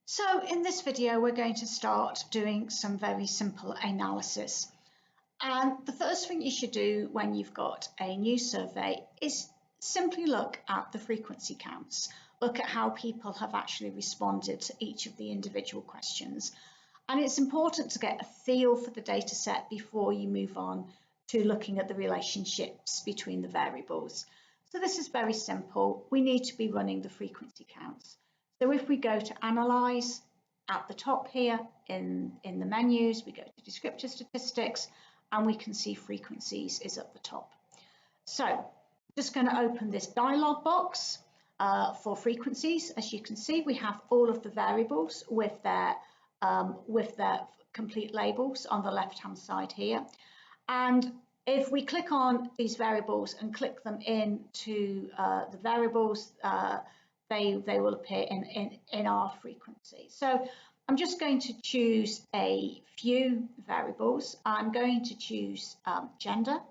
So in this video, we're going to start doing some very simple analysis. And the first thing you should do when you've got a new survey is simply look at the frequency counts. Look at how people have actually responded to each of the individual questions. And it's important to get a feel for the data set before you move on to looking at the relationships between the variables. So this is very simple. We need to be running the frequency counts. So if we go to Analyse at the top here in the menus, we go to Descriptive Statistics and we can see Frequencies is at the top. So I'm just going to open this dialog box for frequencies. As you can see, we have all of the variables with their complete labels on the left-hand side here. And if we click on these variables and click them into the variables, they will appear in our frequency. So I'm just going to choose a few variables. I'm going to choose gender,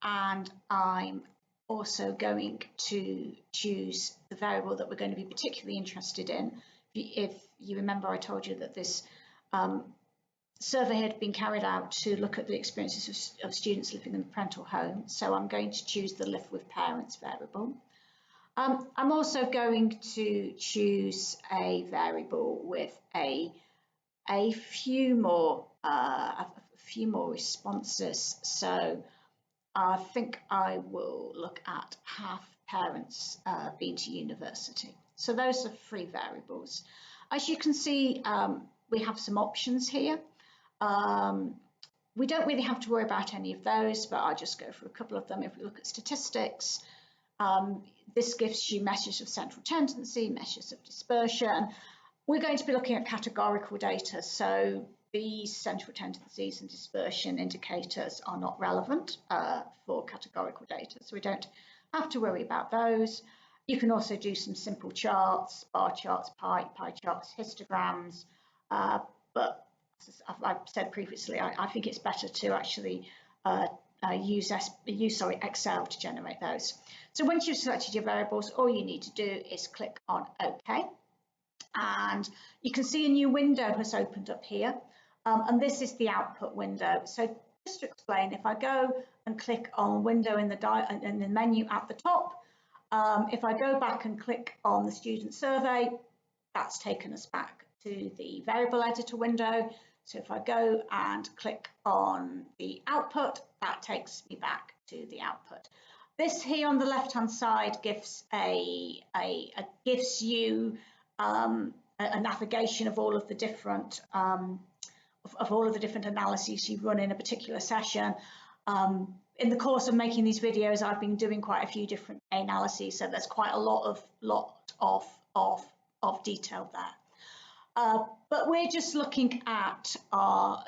and I'm also going to choose the variable that we're going to be particularly interested in. If you remember, I told you that this survey had been carried out to look at the experiences of students living in the parental home. So I'm going to choose the Live with Parents variable. I'm also going to choose a variable with a few more responses. So I think I will look at half parents been to university. So those are 3 variables. As you can see, we have some options here. We don't really have to worry about any of those, but I'll just go through a couple of them. If we look at statistics, this gives you measures of central tendency, measures of dispersion. We're going to be looking at categorical data, so these central tendencies and dispersion indicators are not relevant for categorical data, so we don't have to worry about those. You can also do some simple charts, bar charts, pie charts, histograms, but as I've said previously, I think it's better to actually use Excel to generate those. So once you've selected your variables, all you need to do is click on OK. And you can see a new window has opened up here. And this is the output window. So just to explain, if I go and click on window in the menu at the top, if I go back and click on the student survey, that's taken us back to the variable editor window. So if I go and click on the output, that takes me back to the output. This here on the left-hand side gives you a navigation of all of the different analyses you run in a particular session. In the course of making these videos, I've been doing quite a few different analyses, so there's quite a lot of detail there. But we're just looking at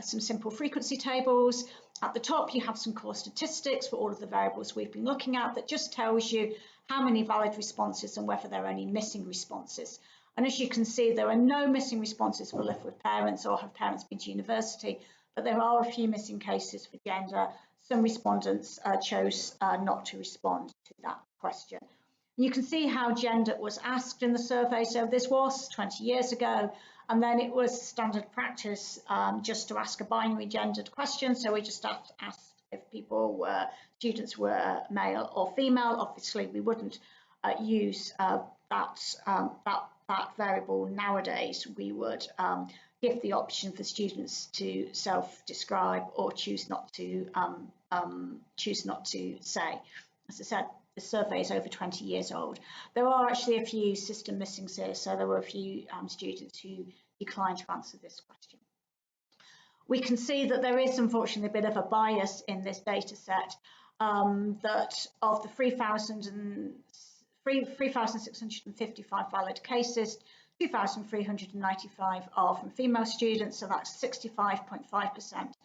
some simple frequency tables. At the top, you have some core statistics for all of the variables we've been looking at that just tells you how many valid responses and whether there are any missing responses. And as you can see, there are no missing responses for Live with Parents or Have Parents Been to University, but there are a few missing cases for gender. Some respondents chose not to respond to that question. You can see how gender was asked in the survey. So this was 20 years ago, and then it was standard practice just to ask a binary gendered question. So we just asked if students were male or female. Obviously, we wouldn't use that variable nowadays. We would give the option for students to self-describe or choose not to say. As I said, the survey is over 20 years old. There are actually a few system missings here, so there were a few students who declined to answer this question. We can see that there is unfortunately a bit of a bias in this data set, that of the 3,655 valid cases, 2,395 are from female students, so that's 65.5%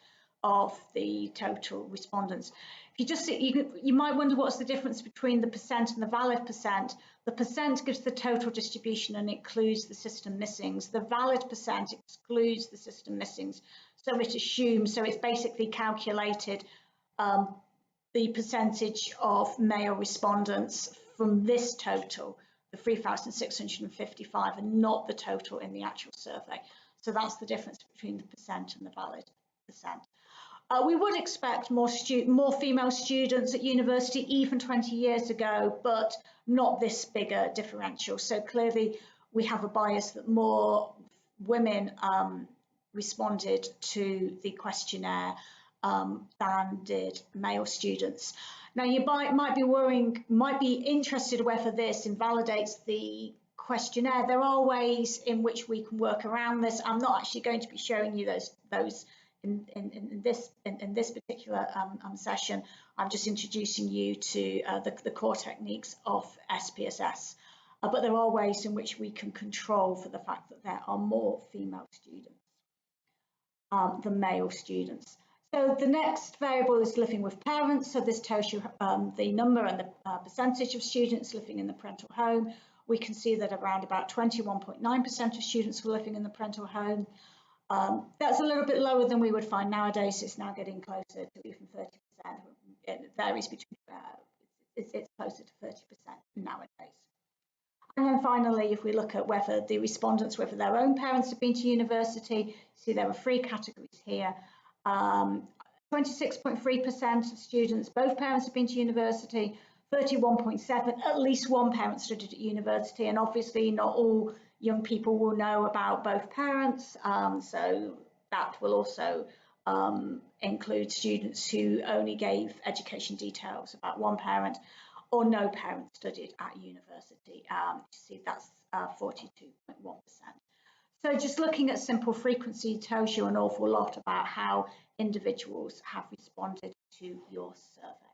of the total respondents. If you just see, you might wonder what's the difference between the percent and the valid percent. The percent gives the total distribution and includes the system missings. The valid percent excludes the system missings. So it assumes, so it's basically calculated the percentage of male respondents from this total the 3,655 and not the total in the actual survey. So that's the difference between the percent and the valid percent. We would expect more female students at university even 20 years ago, but not this bigger differential. So clearly we have a bias that more women responded to the questionnaire than did male students. Now you might be interested whether this invalidates the questionnaire. There are ways in which we can work around this. I'm not actually going to be showing you those in this particular session. I'm just introducing you to the core techniques of SPSS. But there are ways in which we can control for the fact that there are more female students than male students. So the next variable is living with parents. So this tells you the number and the percentage of students living in the parental home. We can see that around about 21.9% of students were living in the parental home. That's a little bit lower than we would find nowadays. It's now getting closer to even 30%. It varies between, it's closer to 30% nowadays. And then finally, if we look at whether the respondents, whether their own parents have been to university, see there are 3 categories here. 26.3% of students, both parents have been to university, 31.7%, at least one parent studied at university, and obviously not all young people will know about both parents, so that will also include students who only gave education details about one parent or no parent studied at university. You see that's 42.1%. So just looking at simple frequency tells you an awful lot about how individuals have responded to your survey.